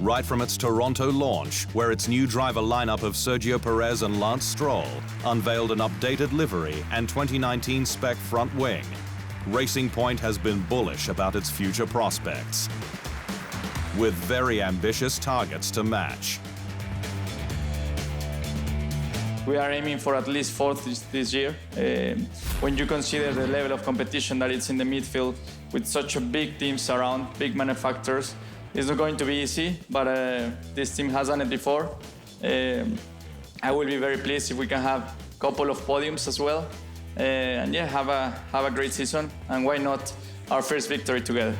Right from its Toronto launch, where its new driver lineup of Sergio Pérez and Lance Stroll unveiled an updated livery and 2019 spec front wing, Racing Point has been bullish about its future prospects, with very ambitious targets to match. We are aiming for at least fourth this year. When you consider the level of competition that it's in the midfield, with such a big teams around, big manufacturers, it's not going to be easy, but this team has done it before. I will be very pleased if we can have a couple of podiums as well. And yeah, have a great season, and why not our first victory together.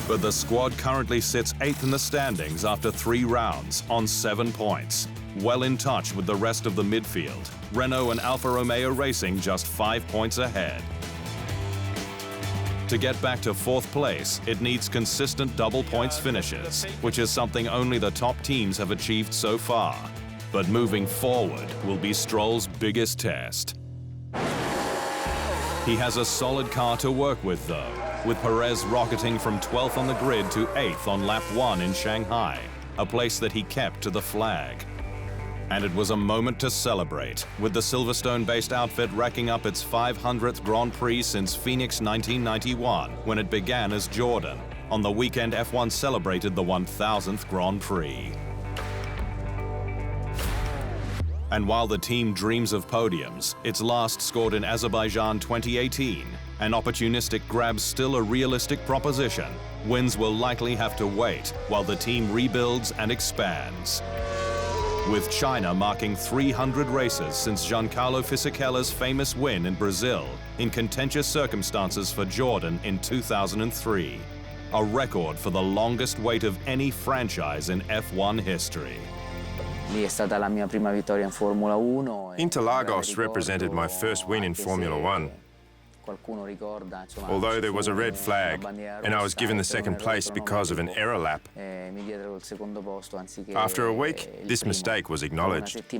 But the squad currently sits 8th in the standings after 3 rounds on 7 points, well in touch with the rest of the midfield. Renault and Alfa Romeo Racing just 5 points ahead. To get back to 4th place, it needs consistent double points finishes, which is something only the top teams have achieved so far. But moving forward will be Stroll's biggest test. He has a solid car to work with though, with Pérez rocketing from 12th on the grid to 8th on lap 1 in Shanghai, a place that he kept to the flag. And it was a moment to celebrate, with the Silverstone-based outfit racking up its 500th Grand Prix since Phoenix 1991, when it began as Jordan. On the weekend, F1 celebrated the 1000th Grand Prix. And while the team dreams of podiums, its last scored in Azerbaijan 2018, an opportunistic grab's still a realistic proposition. Wins will likely have to wait while the team rebuilds and expands. With China marking 300 races since Giancarlo Fisichella's famous win in Brazil in contentious circumstances for Jordan in 2003. A record for the longest wait of any franchise in F1 history. Interlagos represented my first win in Formula One. Although there was a red flag, and I was given the second place because of an error lap. After a week, this mistake was acknowledged. The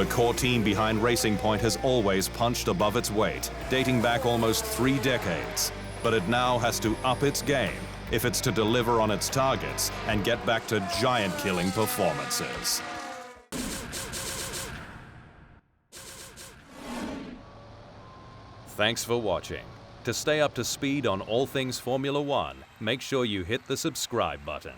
core team behind Racing Point has always punched above its weight, dating back almost 3 decades. But it now has to up its game if it's to deliver on its targets and get back to giant-killing performances. Thanks for watching. To stay up to speed on all things Formula One, make sure you hit the subscribe button.